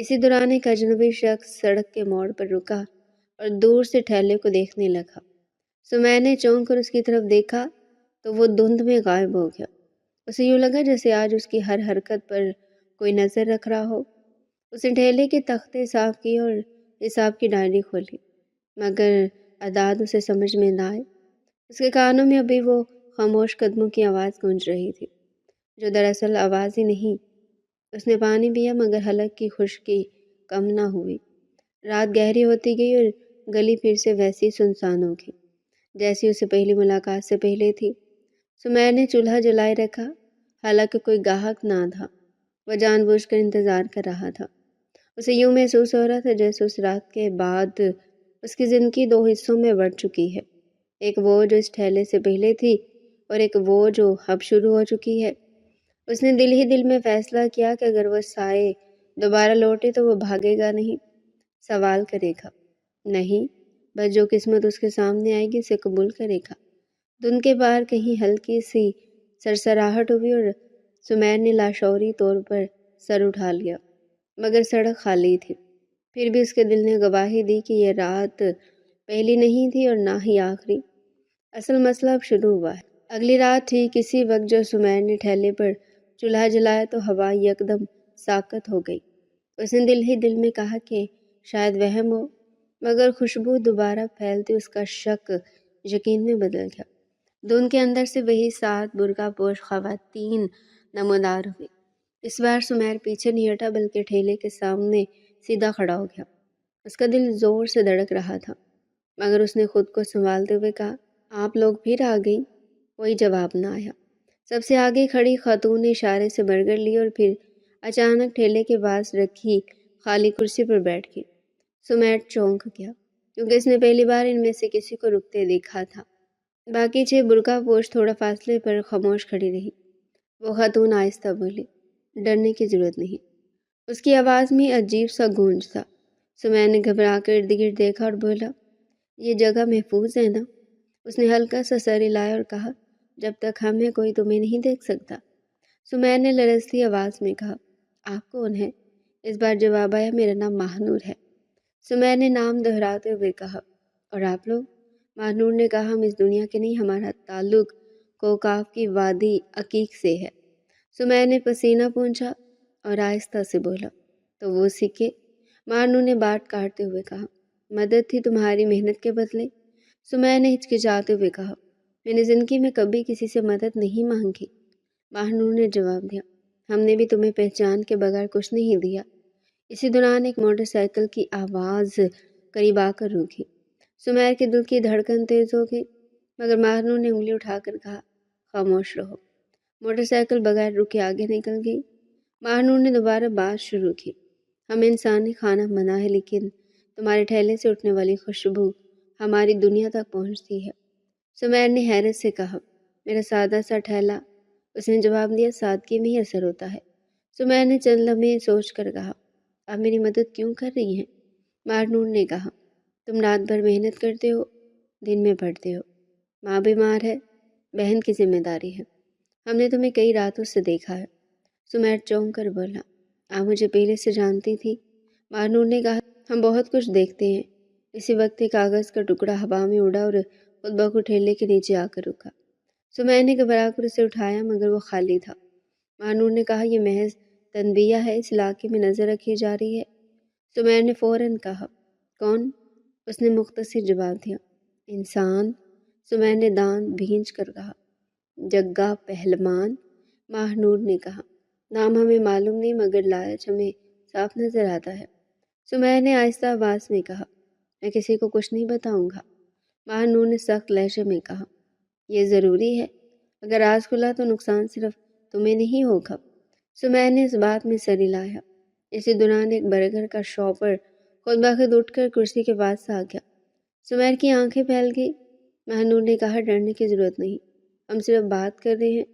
اسی دوران ایک اجنبی شخص سڑک کے موڑ پر رکا اور دور سے ٹھیلے کو دیکھنے لگا۔ سمیر نے چونک کر اس کی طرف دیکھا تو وہ دھند میں غائب ہو گیا۔ اسے یوں لگا جیسے آج اس کی ہر حرکت پر کوئی نظر رکھ رہا ہو۔ اس نے ٹھیلے کے تختے صاف کیے اور حساب کی ڈائری کھولی، مگر اعداد اسے سمجھ میں نہ آئے۔ اس کے کانوں میں ابھی وہ خاموش قدموں کی آواز گونج رہی تھی، جو دراصل آواز ہی نہیں۔ اس نے پانی پیا مگر حلق کی خشکی کم نہ ہوئی۔ رات گہری ہوتی گئی اور گلی پھر سے ویسی سنسان ہو گئی جیسی اسے پہلی ملاقات سے پہلے تھی۔ سمیر نے چولہا جلائے رکھا، حالانکہ کوئی گاہک نہ تھا۔ وہ جان بوجھ کر انتظار کر رہا تھا۔ اسے یوں محسوس ہو رہا تھا جیسے اس رات کے بعد اس کی زندگی دو حصوں میں بٹ چکی ہے، ایک وہ جو اس ٹھیلے سے پہلے تھی اور ایک وہ جو اب شروع ہو چکی ہے۔ اس نے دل ہی دل میں فیصلہ کیا کہ اگر وہ سائے دوبارہ لوٹے تو وہ بھاگے گا نہیں، سوال کرے گا نہیں، بس جو قسمت اس کے سامنے آئے گی اسے قبول کرے گا۔ دن کے پار کہیں ہلکی سی سرسراہٹ ہوئی اور سمیر نے لاشعوری طور پر سر اٹھا لیا، مگر سڑک خالی تھی۔ پھر بھی اس کے دل نے گواہی دی کہ یہ رات پہلی نہیں تھی اور نہ ہی آخری۔ اصل مسئلہ اب شروع ہوا ہے۔ اگلی رات ٹھیک اسی وقت جو سمیر نے ٹھیلے پر چولہا جلایا تو ہوا یکدم ساکت ہو گئی۔ اس نے دل ہی دل میں کہا کہ شاید وہم ہو، مگر خوشبو دوبارہ پھیلتی اس کا شک یقین میں بدل گیا۔ دھند کے اندر سے وہی 7 برقع پوش خواتین نمودار ہوئی۔ اس بار سمیر پیچھے نہیں ہٹا بلکہ ٹھیلے کے سامنے سیدھا کھڑا ہو گیا۔ اس کا دل زور سے دھڑک رہا تھا، مگر اس نے خود کو سنبھالتے ہوئے کہا، آپ لوگ پھر آ گئی؟ کوئی جواب نہ آیا۔ سب سے آگے کھڑی خاتون نے اشارے سے برگر لی اور پھر اچانک ٹھیلے کے پاس رکھی خالی کرسی پر بیٹھ گئی۔ سمیر چونک گیا کیونکہ اس نے پہلی بار ان میں سے کسی کو رکتے دیکھا تھا۔ باقی 6 برقع پوش تھوڑا فاصلے پر خاموش کھڑی رہی۔ وہ خاتون آہستہ بولی، ڈرنے کی ضرورت نہیں۔ اس کی آواز میں عجیب سا گونج تھا۔ سمیر نے گھبرا کر ارد گرد دیکھا اور بولا، یہ جگہ محفوظ ہے نا؟ اس نے ہلکا سا سر ہلایا اور کہا، جب تک ہم ہیں کوئی تمہیں نہیں دیکھ سکتا۔ سمیر نے لرزتی آواز میں کہا، آپ کون ہیں؟ اس بار جواب آیا، میرا نام ماہنور ہے۔ سمیر نے نام دہراتے ہوئے کہا، اور آپ لوگ؟ ماہنور نے کہا، ہم اس دنیا کے نہیں، ہمارا تعلق کوکاف کی وادی عقیق سے ہے۔ سمیر نے پسینہ پونچھا اور آہستہ سے بولا، تو وہ سکے؟ ماہنور نے بات کاٹتے ہوئے کہا، مدد تھی تمہاری محنت کے بدلے؟ سمیر نے ہچکچاتے ہوئے کہا، میں نے زندگی میں کبھی کسی سے مدد نہیں مانگی۔ ماہنور نے جواب دیا، ہم نے بھی تمہیں پہچان کے بغیر کچھ نہیں دیا۔ اسی دوران ایک موٹر سائیکل کی آواز قریب آ کر رکی۔ سمیر کے دل کی دھڑکن تیز ہو گئی، مگر ماہنور نے انگلی اٹھا کر کہا، خاموش رہو۔ موٹر سائیکل بغیر رکے آگے نکل گئی۔ ماہنور نے دوبارہ بات شروع کی، ہم انسانی کھانا منع ہے، لیکن تمہارے ٹھیلے سے اٹھنے والی خوشبو ہماری دنیا تک پہنچتی ہے۔ سمیر نے حیرت سے کہا، میرا سادہ سا ٹھیلا؟ اس نے جواب دیا، سادگی میں ہی اثر ہوتا ہے۔ سمیر نے چند لمحے سوچ کر کہا، آپ میری مدد کیوں کر رہی ہیں؟ ماہنور نے کہا، تم رات بھر محنت کرتے ہو، دن میں پڑھتے ہو، ماں بیمار ہے، بہن کی ذمہ داری ہے، ہم نے تمہیں کئی راتوں سے دیکھا ہے۔ سمیر چونک کر بولا، آپ مجھے پہلے سے جانتی تھی؟ ماہنور نے کہا، ہم بہت کچھ دیکھتے ہیں۔ اسی وقت ایک کاغذ کا ٹکڑا ہوا میں اڑا اور خود بخود ٹھیلے کے نیچے آ کر رکا۔ سمیر نے گھبرا کر اسے اٹھایا مگر وہ خالی تھا۔ ماہنور نے کہا، یہ محض تنبیہ ہے، اس علاقے میں نظر رکھی جا رہی ہے۔ سمیر نے فوراً کہا، کون؟ اس نے مختصر جواب دیا، انسان۔ سمیر نے دانت بھینچ کر کہا، جگا پہلوان؟ ماہنور نے کہا، نام ہمیں معلوم نہیں مگر لالچ ہمیں صاف نظر آتا ہے۔ سمیر نے آہستہ آواز میں کہا، میں کسی کو کچھ نہیں بتاؤں گا۔ ماہنور نے سخت لہجے میں کہا، یہ ضروری ہے، اگر راز کھلا تو نقصان صرف تمہیں نہیں ہوگا۔ سمیر نے اس بات میں سر ہلایا۔ اسی دوران ایک برگر کا شاپر خود بخود اٹھ کر کرسی کے پاس آ گیا۔ سمیر کی آنکھیں پھیل گئی۔ ماہنور نے کہا، ڈرنے کی ضرورت نہیں، ہم صرف بات کر رہے ہیں۔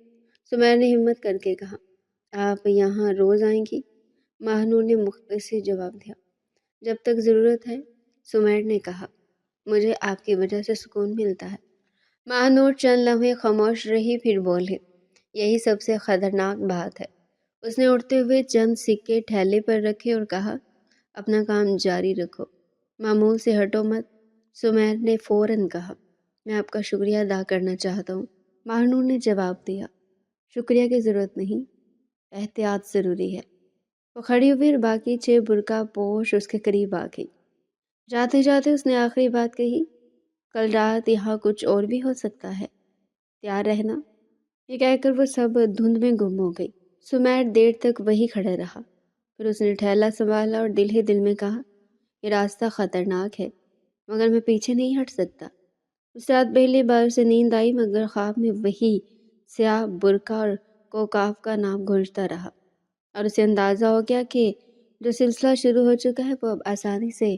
سمیر نے ہمت کر کے کہا، آپ یہاں روز آئیں گی؟ ماہنور نے مختصر جواب دیا، جب تک ضرورت ہے۔ سمیر نے کہا، مجھے آپ کی وجہ سے سکون ملتا ہے۔ ماہنور چند لمحے خاموش رہی پھر بولے، یہی سب سے خطرناک بات ہے۔ اس نے اٹھتے ہوئے چند سکے ٹھیلے پر رکھے اور کہا، اپنا کام جاری رکھو، معمول سے ہٹو مت۔ سمیر نے فوراً کہا۔ میں آپ کا شکریہ ادا کرنا چاہتا ہوں۔ مہنور نے جواب دیا۔ شکریہ کی ضرورت نہیں، احتیاط ضروری ہے۔ وہ کھڑی ہوئی اور باقی 6 برقع پوش اس کے قریب آ گئی۔ جاتے جاتے اس نے آخری بات کہی، کل رات یہاں کچھ اور بھی ہو سکتا ہے، تیار رہنا۔ یہ کہہ کر وہ سب دھند میں گم ہو گئی۔ سمیر دیر تک وہی کھڑا رہا، پھر اس نے ٹھیلا سنبھالا اور دل ہی دل میں کہا، یہ راستہ خطرناک ہے مگر میں پیچھے نہیں ہٹ سکتا۔ اس رات پہلی بار اسے نیند آئی مگر خواب میں وہی سیاہ برقع اور کوکاف کا نام گونجتا رہا، اور اسے اندازہ ہو گیا کہ جو سلسلہ شروع ہو چکا ہے وہ اب آسانی سے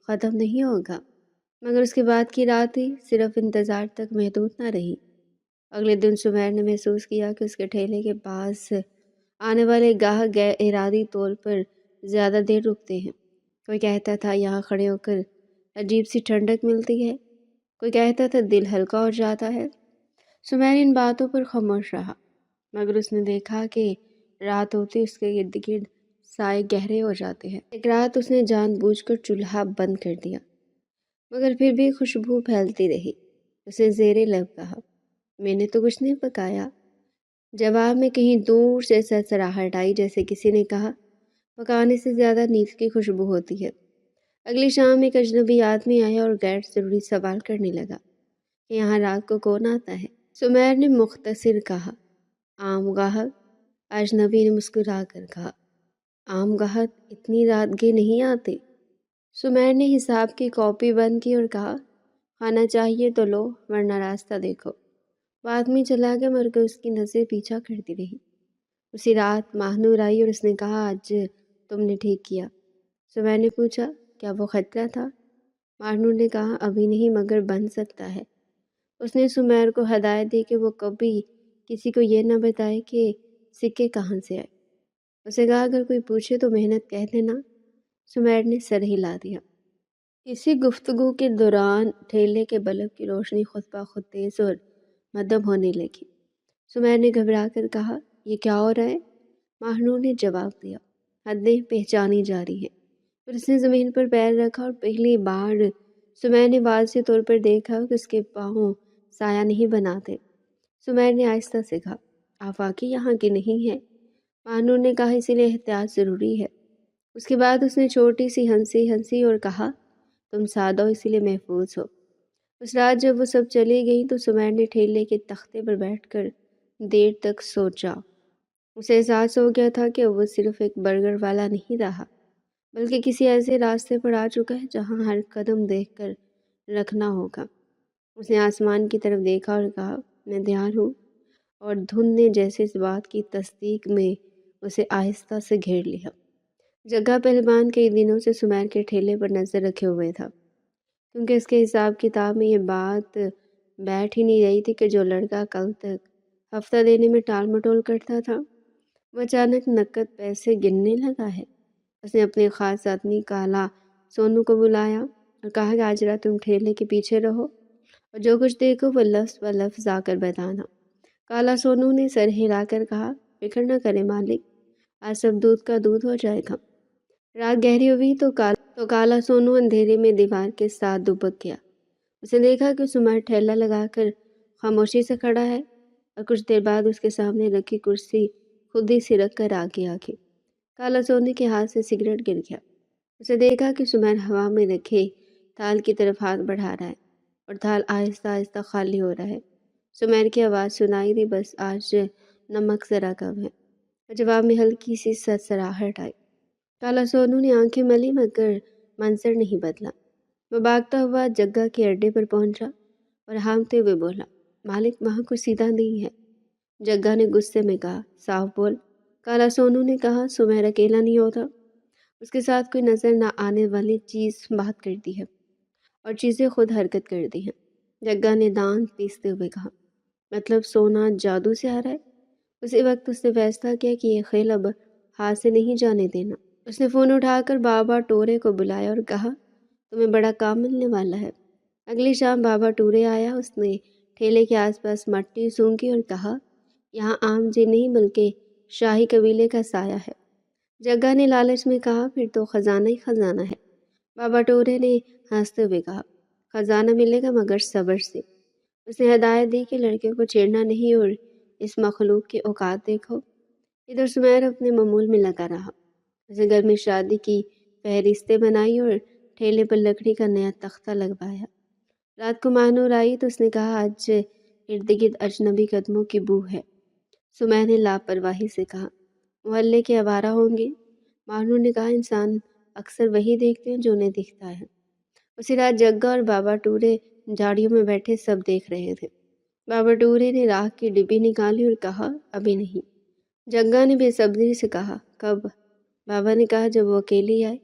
ختم نہیں ہوگا۔ مگر اس کے بعد کی رات ہی صرف انتظار تک محدود نہ رہی۔ اگلے دن سمیر نے محسوس کیا کہ اس کے ٹھیلے کے پاس آنے والے گاہک غیر ارادی طور پر زیادہ دیر رکتے ہیں۔ کوئی کہتا تھا یہاں کھڑے ہو کر عجیب سی ٹھنڈک ملتی ہے، کوئی کہتا تھا دل ہلکا ہو جاتا ہے۔ سمیر ان باتوں پر خاموش رہا، مگر اس نے دیکھا کہ رات ہوتی اس کے گرد گرد سائے گہرے ہو جاتے ہیں۔ ایک رات اس نے جان بوجھ کر چولہا بند کر دیا، مگر پھر بھی خوشبو پھیلتی رہی۔ اسے زیر لب کہا، میں نے تو کچھ نہیں پکایا۔ جواب میں کہیں دور سے سرسراہٹ آئی، جیسے کسی نے کہا، پکانے سے زیادہ نیند کی خوشبو ہوتی ہے۔ اگلی شام ایک اجنبی آدمی آیا اور غیر ضروری سوال کرنے لگا کہ یہاں رات کو کون آتا ہے۔ سمیر نے مختصر کہا، عام گاہک۔ اجنبی نے مسکرا کر کہا، عام گاہک اتنی رات گئے نہیں آتے۔ سمیر نے حساب کی کاپی بند کی اور کہا، کھانا چاہیے تو لو ورنہ راستہ دیکھو۔ وہ آدمی چلا گیا مگر اس کی نظر پیچھا کرتی رہی۔ اسی رات مہنور آئی اور اس نے کہا، آج تم نے ٹھیک کیا۔ سمیر نے پوچھا، کیا وہ خطرہ تھا؟ مہنور نے کہا، ابھی نہیں مگر بن سکتا ہے۔ اس نے سمیر کو ہدایت دی کہ وہ کبھی کسی کو یہ نہ بتائے کہ سکے کہاں سے آئے۔ اسے کہا اگر کوئی پوچھے تو محنت کہہ دینا۔ سمیر نے سر ہلا دیا۔ اسی گفتگو کے دوران ٹھیلے کے بلب کی روشنی خود بخود تیز اور مدھم ہونے لگی۔ سمیر نے گھبرا کر کہا، یہ کیا ہو رہا ہے؟ مہنور نے جواب دیا، حدیں پہچانی جا رہی ہیں۔ پھر اس نے زمین پر پیر رکھا اور پہلی بار سمیر نے واضح طور پر دیکھا کہ اس کے پاؤں سایہ نہیں بناتے۔ سمیر نے آہستہ سے کہا، آپ واقعی یہاں کی نہیں ہیں؟ مہنور نے کہا، اسی لیے احتیاط ضروری ہے۔ اس کے بعد اس نے چھوٹی سی ہنسی اور کہا، تم سادہ ہو اسی لیے محفوظ ہو۔ اس رات جب وہ سب چلی گئیں تو سمیر نے ٹھیلے کے تختے پر بیٹھ کر دیر تک سوچا۔ اسے احساس ہو گیا تھا کہ وہ صرف ایک برگر والا نہیں رہا، بلکہ کسی ایسے راستے پر آ چکا ہے جہاں ہر قدم دیکھ کر رکھنا ہوگا۔ اس نے آسمان کی طرف دیکھا اور کہا، میں تیار ہوں، اور دھند نے جیسے اس بات کی تصدیق میں اسے آہستہ سے گھیر لیا۔ جگہ پہلوان کئی دنوں سے سمیر کے ٹھیلے پر نظر رکھے ہوئے تھا، کیونکہ اس کے حساب کتاب میں یہ بات بیٹھ ہی نہیں رہی تھی کہ جو لڑکا کل تک ہفتہ دینے میں ٹال مٹول کرتا تھا وہ اچانک نقد پیسے گننے لگا ہے۔ اس نے اپنے خاص آدمی کالا سونو کو بلایا اور کہا کہ آج رات تم ٹھیلے کے پیچھے رہو اور جو کچھ دیکھو وہ لفظ و لفظ آ کر بتانا۔ کالا سونو نے سر ہلا کر کہا، فکر نہ کرے مالک، آج سب دودھ کا دودھ ہو جائے گا۔ رات گہری ہوئی تو کالا سونو اندھیرے میں دیوار کے ساتھ دبک گیا۔ اسے دیکھا کہ سمیر ٹھیلا لگا کر خاموشی سے کھڑا ہے اور کچھ دیر بعد اس کے سامنے رکھی کرسی خود ہی سرک کر آگے آ گئی۔ کالا سونو کے ہاتھ سے سگریٹ گر گیا۔ اسے دیکھا کہ سمیر ہوا میں رکھے تھال کی طرف ہاتھ بڑھا رہا ہے اور تھال آہستہ آہستہ خالی ہو رہا ہے۔ سمیر کی آواز سنائی دی، بس آج نمک ذرا کم ہے۔ جواب میں ہلکی سی سرسراہٹ آئی۔ کالا سونو نے آنکھیں ملی مگر منظر نہیں بدلا۔ وہ بھاگتا ہوا جگہ کے اڈے پر پہنچا اور ہانکتے ہوئے بولا، مالک وہاں کچھ سیدھا نہیں ہے۔ جگہ نے غصے میں کہا، صاف بول۔ کالا سونو نے کہا، سمیر اکیلا نہیں ہوتا، اس کے ساتھ کوئی نظر نہ آنے والی چیز بات کرتی ہے اور چیزیں خود حرکت کرتی ہیں۔ جگہ نے دانت پیستے ہوئے کہا، مطلب سونا جادو سے آ رہا ہے؟ اسی وقت اس نے فیصلہ کیا کہ یہ کھیل اب ہاتھ سے نہیں جانے دینا۔ اس نے فون اٹھا کر بابا ٹورے کو بلایا اور کہا، تمہیں بڑا کام ملنے والا ہے۔ اگلی شام بابا ٹورے آیا۔ اس نے ٹھیلے کے آس پاس مٹی سونگھی اور کہا، یہاں عام جن نہیں بلکہ شاہی قبیلے کا سایہ ہے۔ جگا نے لالچ میں کہا، پھر تو خزانہ ہی خزانہ ہے۔ بابا ٹورے نے ہنستے ہوئے کہا، خزانہ ملے گا مگر صبر سے۔ اس نے ہدایت دی کہ لڑکیوں کو چھیڑنا نہیں اور اس مخلوق کے اوقات دیکھو۔ ادھر سمیر اپنے معمول میں لگا رہا۔ اس نے گھر میں شادی کی فہرستیں بنائی اور ٹھیلے پر لکڑی کا نیا تختہ لگوایا۔ رات کو ماہنور آئی تو اس نے کہا، آج ارد گرد اجنبی قدموں کی بو ہے۔ سمیر نے لاپرواہی سے کہا، محلے کے آوارہ ہوں گے۔ ماہنور نے کہا، انسان اکثر وہی دیکھتے ہیں جو انہیں دکھتا ہے۔ اسی رات جگا اور بابا ٹورے جھاڑیوں میں بیٹھے سب دیکھ رہے تھے۔ بابا ٹورے نے راکھ کی ڈبی نکالی اور کہا، ابھی نہیں۔ جگا نے بے صبری سے کہا، کب؟ بابا نے کہا، جب وہ اکیلی آئے۔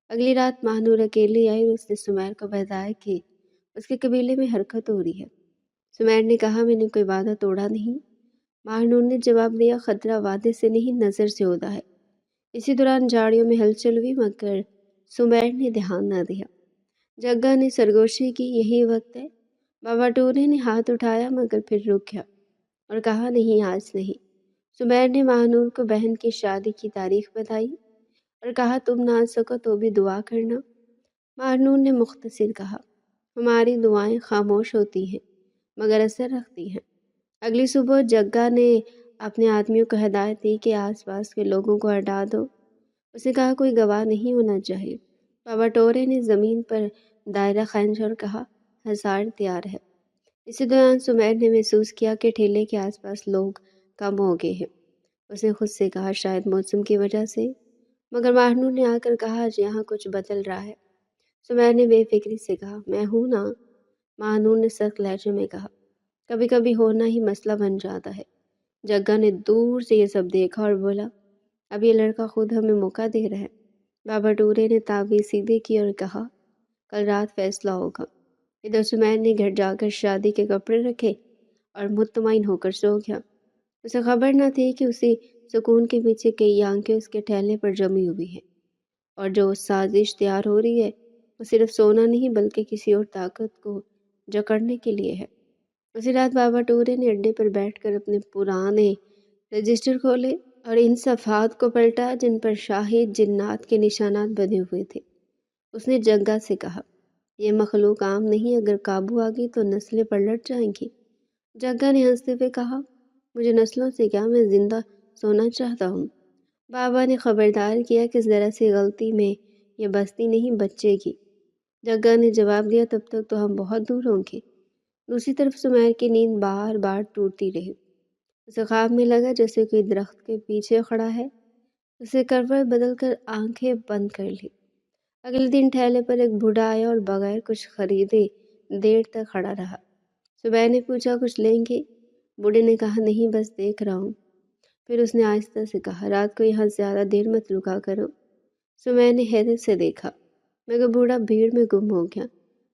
اگلی رات ماہنور اکیلی آئی اور اس نے سمیر کو بتایا کہ اس کے قبیلے میں حرکت ہو رہی ہے۔ سمیر نے کہا، میں نے کوئی وعدہ توڑا نہیں۔ ماہنور نے جواب دیا، خطرہ وعدے سے نہیں نظر سے ہوتا ہے۔ اسی دوران جھاڑیوں میں ہلچل ہوئی مگر سمیر نے دھیان نہ دیا۔ جگا نے سرگوشی کی، یہی وقت ہے۔ بابا ٹورے نے ہاتھ اٹھایا مگر پھر رک گیا اور کہا، نہیں آج نہیں۔ سمیر نے ماہنور کو بہن کی شادی کی تاریخ بتائی اور کہا، تم نہ آ سکو تو بھی دعا کرنا۔ ماہنور نے مختصر کہا، ہماری دعائیں خاموش ہوتی ہیں مگر اثر رکھتی ہیں۔ اگلی صبح جگا نے اپنے آدمیوں کو ہدایت دی کہ آس پاس کے لوگوں کو ہٹا دو۔ اس نے کہا، کوئی گواہ نہیں ہونا چاہیے۔ بابا ٹورے نے زمین پر دائرہ کھینچا اور کہا، ہزار تیار ہے۔ اسی دوران سمیر نے محسوس کیا کہ ٹھیلے کے آس پاس لوگ کم ہو گئے ہیں۔ اس نے خود سے کہا، شاید موسم کی وجہ سے، مگر ماہنور نے آ کر کہا، آج یہاں کچھ بدل رہا ہے۔ سمیر نے بے فکری سے کہا، میں ہوں نا۔ ماہنور نے سخت لہجے میں کہا، کبھی کبھی ہونا ہی مسئلہ بن جاتا ہے۔ جگا نے دور سے یہ سب دیکھا اور بولا، اب یہ لڑکا خود ہمیں موقع دے رہا ہے۔ بابا ٹورے نے تعویذ سیدھے کی اور کہا، کل رات فیصلہ ہوگا۔ ادھر سمیر نے گھر جا کر شادی کے کپڑے رکھے اور مطمئن ہو کر سو گیا۔ اسے خبر نہ تھی کہ اسی سکون کے پیچھے کئی آنکھیں اس کے ٹھیلے پر جمی ہوئی ہیں، اور جو سازش تیار ہو رہی ہے وہ صرف سونا نہیں بلکہ کسی اور طاقت کو جکڑنے کے لیے ہے۔ اسی رات بابا ٹورے نے اڈے پر بیٹھ کر اپنے پرانے رجسٹر کھولے اور ان صفحات کو پلٹا جن پر شاہد جنات کے نشانات بنے ہوئے تھے۔ اس نے جگا سے کہا، یہ مخلوق عام نہیں، اگر قابو آ گئی تو نسلیں پلٹ جائیں گی۔ جگا نے ہنستے ہوئے کہا، مجھے نسلوں سے کیا، میں زندہ سونا چاہتا ہوں۔ بابا نے خبردار کیا کہ ذرا سی غلطی میں یہ بستی نہیں بچے گی۔ جگا نے جواب دیا، تب تک تو ہم بہت دور ہوں گے۔ دوسری طرف سمیر کی نیند بار بار ٹوٹتی رہی۔ اسے خواب میں لگا جیسے کوئی درخت کے پیچھے کھڑا ہے۔ اسے کروٹ بدل کر آنکھیں بند کر لی۔ اگلے دن ٹھیلے پر ایک بوڑھا آیا اور بغیر کچھ خریدے دیر تک کھڑا رہا۔ سمیر نے پوچھا، کچھ لیں گے؟ بوڑھے نے کہا، نہیں بس دیکھ رہا ہوں۔ پھر اس نے آہستہ سے کہا، رات کو یہاں زیادہ دیر مت رکا کرو۔ سمیر نے حیرت سے دیکھا مگر بوڑھا بھیڑ میں گم ہو گیا۔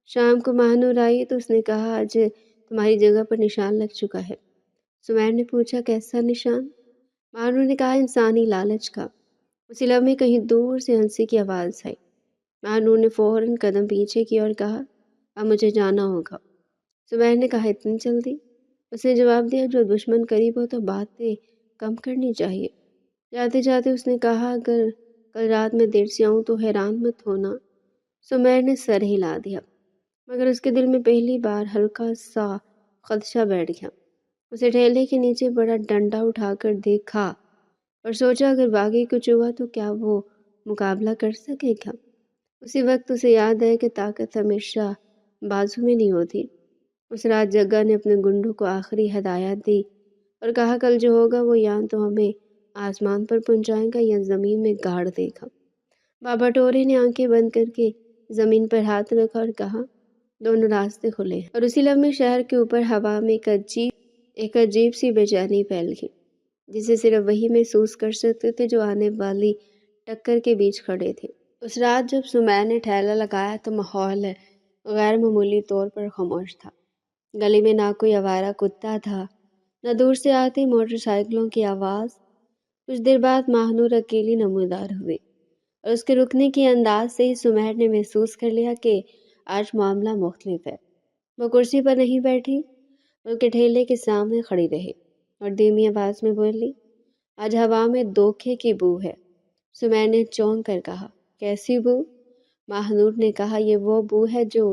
شام کو ماہنور آئی تو اس نے کہا، آج تمہاری جگہ پر نشان لگ چکا ہے۔ سمیر نے پوچھا، کیسا نشان؟ ماہنور نے کہا، انسانی لالچ کا۔ اسی لمحے کہیں دور سے ہنسی کی آواز آئی۔ ماہنور نے فوراً قدم پیچھے کیا اور کہا، اب مجھے جانا ہوگا۔ سمیر نے کہا، اتنی جلدی؟ اس نے جواب دیا، جو دشمن قریب ہو تو باتیں کم کرنی چاہیے۔ جاتے جاتے اس نے کہا، اگر کل رات میں دیر سے آؤں تو حیران مت ہونا۔ سمیر نے سر ہلا دیا مگر اس کے دل میں پہلی بار ہلکا سا خدشہ بیٹھ گیا۔ اسے ٹھیلے کے نیچے بڑا ڈنڈا اٹھا کر دیکھا اور سوچا، اگر باغی کچھ ہوا تو کیا وہ مقابلہ کر سکے گا؟ اسی وقت اسے یاد آیا کہ طاقت ہمیشہ بازو میں نہیں ہوتی۔ اس رات جگا نے اپنے گنڈوں کو آخری ہدایت دی اور کہا، کل جو ہوگا وہ یا تو ہمیں آسمان پر پہنچائے گا یا زمین میں گاڑ دے گا۔ بابا ٹورے نے آنکھیں بند کر کے زمین پر ہاتھ رکھا اور کہا، دونوں راستے کھلے ہیں۔ اور اسی لمحے شہر کے اوپر ہوا میں ایک عجیب سی بے چینی پھیل گئی، جسے صرف وہی محسوس کر سکتے تھے جو آنے والی ٹکر کے بیچ کھڑے تھے۔ اس رات جب سمیر نے ٹھیلا لگایا تو ماحول غیر معمولی طور پر خاموش تھا۔ گلی میں نہ کوئی آوارہ کتا تھا، نہ دور سے آتی موٹر سائیکلوں کی آواز۔ کچھ دیر بعد ماہنور اکیلی نمودار ہوئی اور اس کے رکنے کے انداز سے ہی سمیر نے محسوس کر لیا کہ آج معاملہ مختلف ہے۔ وہ کرسی پر نہیں بیٹھی بلکہ ٹھیلے کے سامنے کھڑی رہی اور دھیمی آواز میں بولی، آج ہوا میں دھوکے کی بو ہے۔ سمیر نے چونک کر کہا، کیسی بو؟ ماہنور نے کہا، یہ وہ بو ہے جو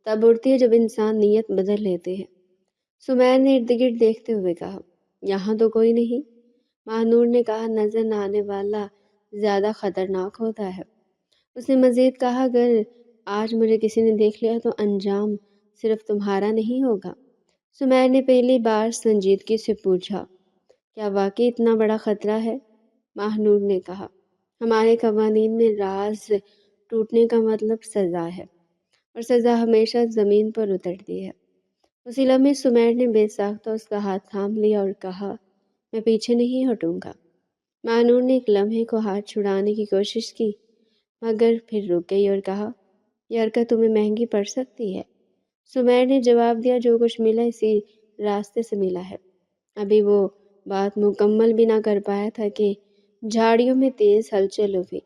تب اڑتی ہے جب انسان نیت بدل لیتے ہیں۔ سمیر نے ارد گرد دیکھتے ہوئے کہا، یہاں تو کوئی نہیں۔ ماہنور نے کہا، نظر نہ آنے والا زیادہ خطرناک ہوتا ہے۔ اس نے مزید کہا، اگر آج مجھے کسی نے دیکھ لیا تو انجام صرف تمہارا نہیں ہوگا۔ سمیر نے پہلی بار سنجیدگی سے پوچھا، کیا واقعی اتنا بڑا خطرہ ہے؟ ماہنور نے کہا، ہمارے قوانین میں راز ٹوٹنے کا مطلب سزا ہے، اور سزا ہمیشہ زمین پر اترتی ہے۔ اسی لمحے سمیر نے بے ساختہ اس کا ہاتھ تھام لیا اور کہا، میں پیچھے نہیں ہٹوں گا۔ ماہنور نے ایک لمحے کو ہاتھ چھڑانے کی کوشش کی، مگر پھر رک گئی اور کہا، یہ حرکت تمہیں مہنگی پڑ سکتی ہے۔ سمیر نے جواب دیا، جو کچھ ملا اسی راستے سے ملا ہے۔ ابھی وہ بات مکمل بھی نہ کر پایا تھا کہ جھاڑیوں میں تیز ہلچل ہوئی۔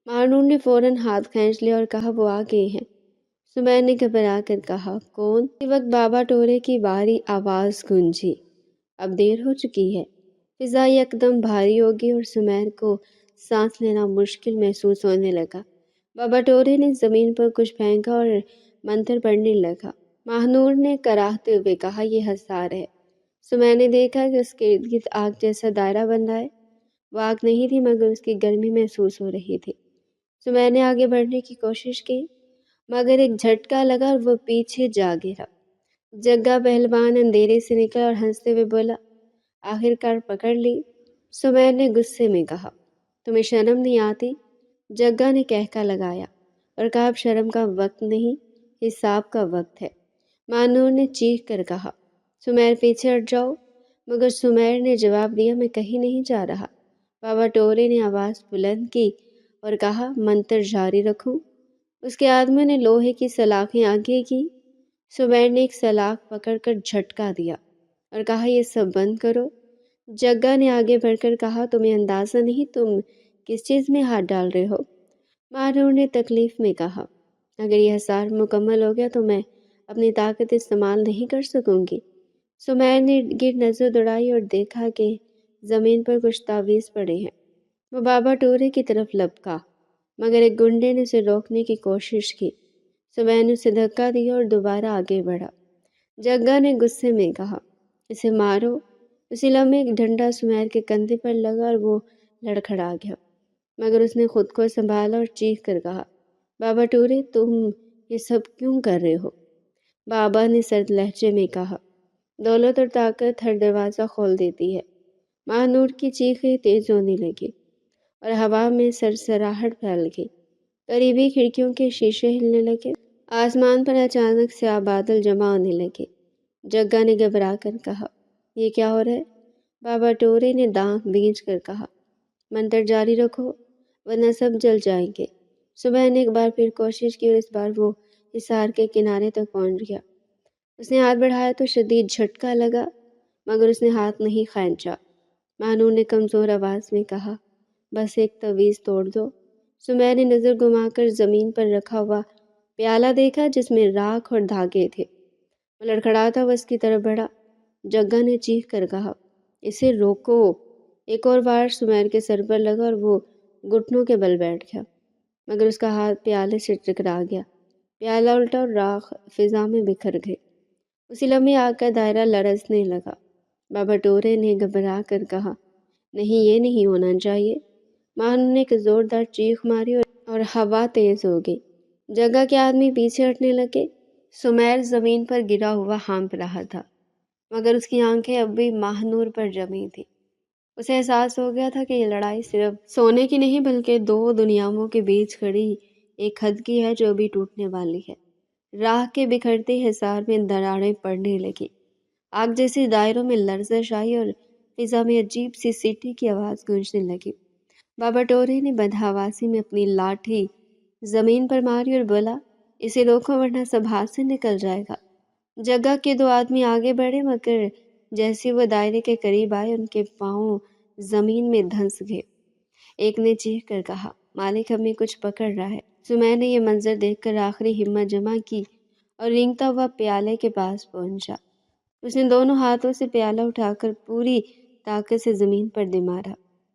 ماہنور نے فوراً ہاتھ کھینچ لیا اور کہا، وہ آ گئے ہیں۔ سمیر نے گھبرا کر کہا، کون؟ اسی وقت بابا ٹورے کی بھاری آواز گونجی، اب دیر ہو چکی ہے۔ فضا یکدم بھاری ہوگی اور سمیر کو سانس لینا مشکل محسوس ہونے لگا۔ بابا ٹورے نے زمین پر کچھ پھینکا اور منتر پڑھنے لگا۔ ماہنور نے کراہتے ہوئے کہا، یہ حصار ہے۔ سمیر نے دیکھا کہ اس کے ارد گرد آگ جیسا دائرہ بن رہا ہے۔ وہ آگ نہیں تھی مگر اس کی گرمی محسوس ہو رہی تھی۔ سمیر نے آگے بڑھنے کی کوشش کی مگر ایک جھٹکا لگا اور وہ پیچھے جا گرا۔ جگا پہلوان اندھیرے سے نکلا اور ہنستے ہوئے بولا، آخر کار پکڑ لی۔ سمیر نے غصے میں کہا، تمہیں شرم نہیں آتی؟ جگا نے کہکا لگایا اور کہا، اب شرم کا وقت نہیں، حساب کا وقت ہے۔ مانور نے چیخ کر کہا، سمیر پیچھے ہٹ جاؤ، مگر سمیر نے جواب دیا، میں کہیں نہیں جا رہا۔ بابا ٹورے نے آواز بلند کی اور کہا، منتر جاری رکھو۔ اس کے آدمیوں نے لوہے کی سلاخیں آگے کی۔ سمیر نے ایک سلاخ پکڑ کر جھٹکا دیا اور کہا، یہ سب بند کرو۔ جگا نے آگے بڑھ کر کہا، تمہیں اندازہ نہیں تم کس چیز میں ہاتھ ڈال رہے ہو؟ مانور نے تکلیف میں کہا، اگر یہ حصار مکمل ہو گیا تو میں اپنی طاقت استعمال نہیں کر سکوں گی۔ سمیر نے گر نظر دوڑائی اور دیکھا کہ زمین پر کچھ تعویذ پڑے ہیں۔ وہ بابا ٹورے کی طرف لپکا مگر ایک گنڈے نے اسے روکنے کی کوشش کی۔ سمیر نے اسے دھکا دیا اور دوبارہ آگے بڑھا۔ جگا نے غصے میں کہا، اسے مارو۔ اسی لمحے ایک ڈنڈا سمیر کے کندھے پر لگا اور وہ لڑکھڑا گیا، مگر اس نے خود کو سنبھالا اور چیخ کر کہا، بابا ٹورے تم یہ سب کیوں کر رہے ہو؟ بابا نے سرد لہجے میں کہا، دولت اور طاقت ہر دروازہ کھول دیتی ہے۔ ماہنور کی چیخیں تیز ہونے لگی اور ہوا میں سرسراہٹ پھیل گئی۔ قریبی کھڑکیوں کے شیشے ہلنے لگے۔ آسمان پر اچانک سیاہ بادل جمع ہونے لگے۔ جگا نے گھبرا کر کہا، یہ کیا ہو رہا ہے؟ بابا ٹورے نے دانت بھینچ کر کہا، منتر جاری رکھو ورنہ سب جل جائیں گے۔ صبح نے ایک بار پھر کوشش کی اور اس بار وہ حصار کے کنارے تک پہنچ گیا۔ اس نے ہاتھ بڑھایا تو شدید جھٹکا لگا مگر اس نے ہاتھ نہیں کھینچا۔ مانور نے کمزور آواز میں کہا، بس ایک تعویذ توڑ دو۔ سمیر نے نظر گھما کر زمین پر رکھا ہوا پیالہ دیکھا جس میں راکھ اور دھاگے تھے۔ وہ لڑکھڑاتا ہوا اس کی طرف بڑھا۔ جگا نے چیخ کر کہا، اسے روکو۔ ایک اور وار سمیر کے سر پر لگا اور وہ گھٹنوں کے بل بیٹھ گیا مگر اس کا ہاتھ پیالے سے ٹکرا گیا۔ پیالہ الٹا اور راکھ فضا میں بکھر گئی۔ اسی لمحے آگ کا دائرہ لرزنے لگا۔ بابا ٹورے نے گھبرا کر کہا، نہیں یہ نہیں ہونا چاہیے۔ ماہنور نے ایک زوردار چیخ ماری اور ہوا تیز ہو گئی۔ جگہ کے آدمی پیچھے ہٹنے لگے۔ سمیر زمین پر گرا ہوا ہانپ رہا تھا مگر اس کی آنکھیں اب بھی ماہنور پر جمی تھی۔ اسے احساس ہو گیا تھا کہ یہ لڑائی صرف سونے کی نہیں بلکہ دو دنیاؤں کے بیچ کھڑی ایک حد کی ہے جو ابھی ٹوٹنے والی ہے۔ راہ کے بکھرتے حصار میں دراڑیں پڑنے لگی۔ آگ جیسے دائروں میں لرزش آئی اور فضا میں عجیب سی سیٹی کی آواز گونجنے لگی۔ بابا ٹورے نے بدحواسی میں اپنی لاٹھی زمین پر ماری اور بولا، اسے روکو ورنہ سب ہاتھ سے نکل جائے گا۔ جگہ کے دو آدمی آگے بڑھے مگر جیسے وہ دائرے کے قریب آئے ان کے پاؤں زمین میں دھنس گئے۔ ایک نے چیخ کر کہا، مالک ہمیں کچھ پکڑ رہا ہے۔ سمیر نے یہ منظر دیکھ کر آخری ہمت جمع کی اور رینگتا ہوا پیالے کے پاس پہنچا۔ اس نے دونوں ہاتھوں سے پیالہ اٹھا کر پوری طاقت سے زمین پر دے مارا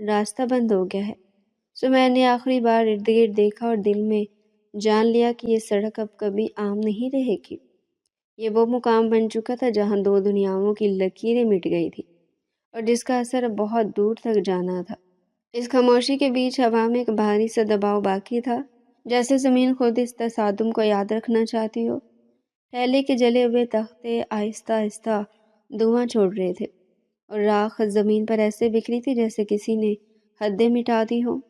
راستہ بند ہو گیا ہے۔ سمیر نے آخری بار ارد گرد دیکھا اور دل میں جان لیا کہ یہ سڑک اب کبھی عام نہیں رہے گی۔ یہ وہ مقام بن چکا تھا جہاں دو دنیاؤں کی لکیریں مٹ گئی تھی اور جس کا اثر اب بہت دور تک جانا تھا۔ اس خاموشی کے بیچ ہوا میں ایک بھاری سا دباؤ باقی تھا، جیسے زمین خود اس تصادم کو یاد رکھنا چاہتی ہو۔ ٹھیلے کے جلے ہوئے تختے آہستہ آہستہ دھواں چھوڑ رہے تھے اور راکھ زمین پر ایسے بکھری تھی جیسے کسی نے حدیں مٹا دی ہوں۔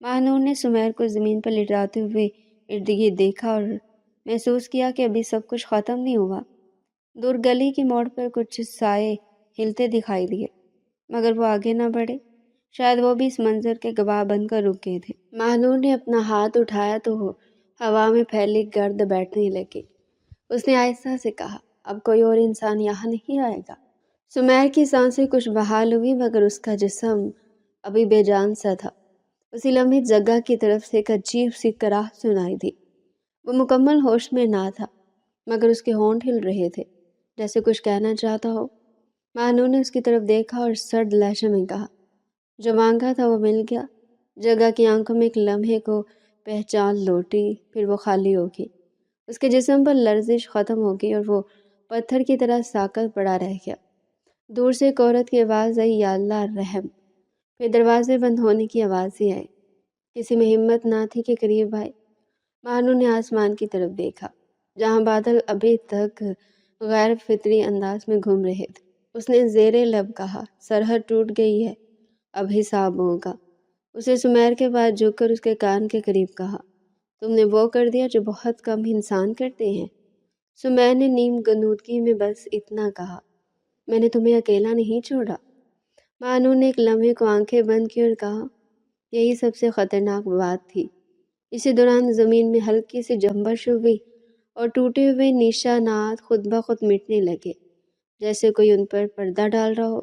ماہنور نے سمیر کو زمین پر لٹاتے ہوئے ارد گرد دیکھا اور محسوس کیا کہ ابھی سب کچھ ختم نہیں ہوا۔ دور گلی کی موڑ پر کچھ سائے ہلتے دکھائی دیے، مگر وہ آگے نہ بڑھے۔ شاید وہ بھی اس منظر کے گواہ بن کر رک گئے تھے۔ ماہنور نے اپنا ہاتھ اٹھایا تو ہوا میں پھیلی گرد بیٹھنے لگی۔ اس نے آہستہ سے کہا، اب کوئی اور انسان یہاں نہیں آئے گا۔ سمیر کی سانسیں کچھ بحال ہوئی مگر اس کا جسم ابھی بے جان سا تھا۔ اسی لمحے جگہ کی طرف سے ایک عجیب سی کراہٹ سنائی دی۔ وہ مکمل ہوش میں نہ تھا مگر اس کے ہونٹ ہل رہے تھے جیسے کچھ کہنا چاہتا ہو۔ ماہنور نے اس کی طرف دیکھا اور سرد لہجے میں کہا، جو مانگا تھا وہ مل گیا۔ جگہ کی آنکھوں میں ایک لمحے کو پہچان لوٹی، پھر وہ خالی ہو گئی۔ اس کے جسم پر لرزش ختم ہو گئی اور وہ پتھر کی طرح ساکت پڑا رہ گیا۔ دور سے ایک عورت کی آواز آئی، یا اللہ رحم۔ پھر دروازے بند ہونے کی آواز ہی آئی۔ کسی میں ہمت نہ تھی کہ قریب آئے۔ ماہنور نے آسمان کی طرف دیکھا جہاں بادل ابھی تک غیر فطری انداز میں گھوم رہے تھے۔ اس نے زیر لب کہا، سرحد ٹوٹ گئی ہے، اب حساب ہوگا۔ اسے سمیر کے پاس جھک کر اس کے کان کے قریب کہا، تم نے وہ کر دیا جو بہت کم انسان کرتے ہیں۔ سمیر نے نیم غنودگی میں بس اتنا کہا، میں نے تمہیں اکیلا نہیں چھوڑا۔ ماہنور نے ایک لمحے کو آنکھیں بند کی اور کہا، یہی سب سے خطرناک بات تھی۔ اسی دوران زمین میں ہلکی سی جنبش ہوئی اور ٹوٹے ہوئے نشانات خود بخود مٹنے لگے، جیسے کوئی ان پر پردہ ڈال رہا ہو۔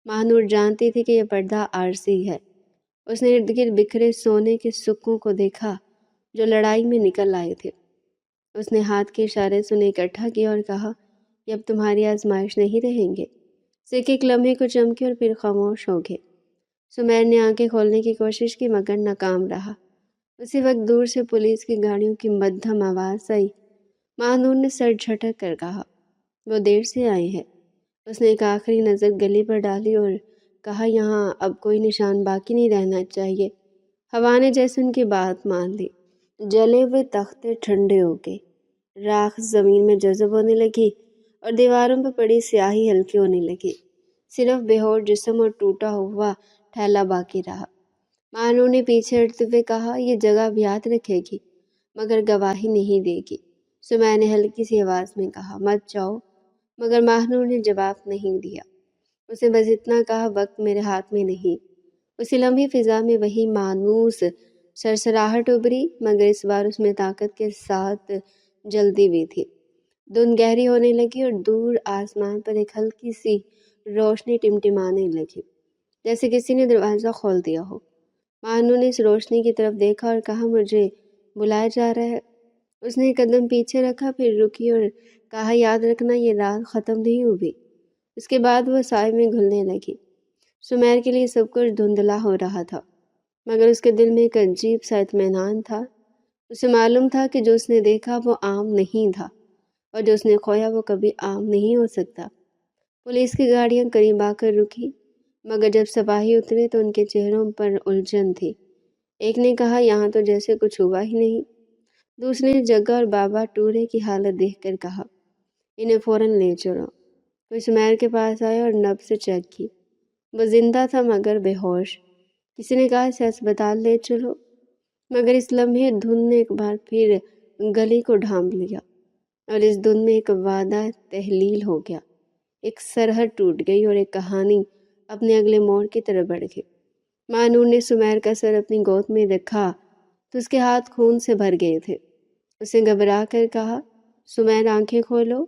ماہنور جانتی تھی کہ یہ پردہ عارضی ہے۔ اس نے ارد گرد بکھرے سونے کے سکوں کو دیکھا جو لڑائی میں نکل آئے تھے۔ اس نے ہاتھ کے اشارے سے انہیں اکٹھا کیا اور کہا، یہ اب تمہاری آزمائش نہیں رہیں گے۔ سکے ایک لمحے کو چمکے اور پھر خاموش ہو گئے۔ سمیر نے آنکھیں کھولنے کی کوشش کی مگر ناکام رہا۔ اسی وقت دور سے پولیس کی گاڑیوں کی مدھم آواز آئی۔ ماہنور نے سر جھٹک کر کہا، وہ دیر سے آئے ہیں۔ اس نے ایک آخری نظر گلی پر ڈالی اور کہا، یہاں اب کوئی نشان باقی نہیں رہنا چاہیے۔ ہوا نے جیسے ان کی بات مان لی۔ جلے ہوئے تختے ٹھنڈے ہو گئے، راکھ زمین میں جذب ہونے لگی اور دیواروں پر پڑی سیاہی ہلکی ہونے لگی۔ صرف بے ہوش جسم اور ٹوٹا ہوا ٹھیلا باقی رہا۔ ماہنور نے پیچھے ہٹتے ہوئے کہا، یہ جگہ بھی یاد رکھے گی مگر گواہی نہیں دے گی۔ سمیر نے ہلکی سی آواز میں کہا، مت جاؤ، مگر ماہنور نے جواب نہیں دیا۔ اس نے بس اتنا کہا، وقت میرے ہاتھ میں نہیں۔ اسی لمحے فضا میں وہی مانوس سرسراہٹ ابھری مگر اس بار اس میں طاقت کے ساتھ جلدی بھی تھی۔ دھند گہری ہونے لگی اور دور آسمان پر ایک ہلکی سی روشنی ٹمٹمانے لگی جیسے کسی نے دروازہ کھول دیا ہو۔ ماہنور نے اس روشنی کی طرف دیکھا اور کہا، مجھے بلایا جا رہا ہے۔ اس نے ایک قدم پیچھے رکھا، پھر رکی اور کہا، یاد رکھنا یہ رات ختم نہیں ہوئی۔ اس کے بعد وہ سائے میں گھلنے لگی۔ سمیر کے لیے سب کچھ دھندلا ہو رہا تھا مگر اس کے دل میں ایک عجیب سا اطمینان تھا۔ اسے معلوم تھا کہ جو اس نے دیکھا وہ عام نہیں تھا اور جو اس نے کھویا وہ کبھی عام نہیں ہو سکتا۔ پولیس کی گاڑیاں قریب آ کر رکی مگر جب سپاہی اترے تو ان کے چہروں پر الجھن تھی۔ ایک نے کہا، یہاں تو جیسے کچھ ہوا ہی نہیں۔ دوسرے نے جگہ اور بابا ٹورے کی حالت دیکھ کر کہا، انہیں فوراً لے چلو۔ کوئی سمیر کے پاس آیا اور نبض چیک کی۔ وہ زندہ تھا مگر بے ہوش۔ کسی نے کہا، اسے ہسپتال لے چلو، مگر اس لمحے دھند نے ایک بار پھر گلی کو ڈھانپ لیا اور اس دھند میں ایک وعدہ تحلیل ہو گیا۔ ایک سرحد ٹوٹ گئی اور ایک کہانی اپنے اگلے موڑ کی طرف بڑھ گئی۔ ماہنور نے سمیر کا سر اپنی گود میں رکھا تو اس کے ہاتھ خون سے بھر گئے تھے۔ اس نے گھبرا کر کہا، سمیر آنکھیں کھولو،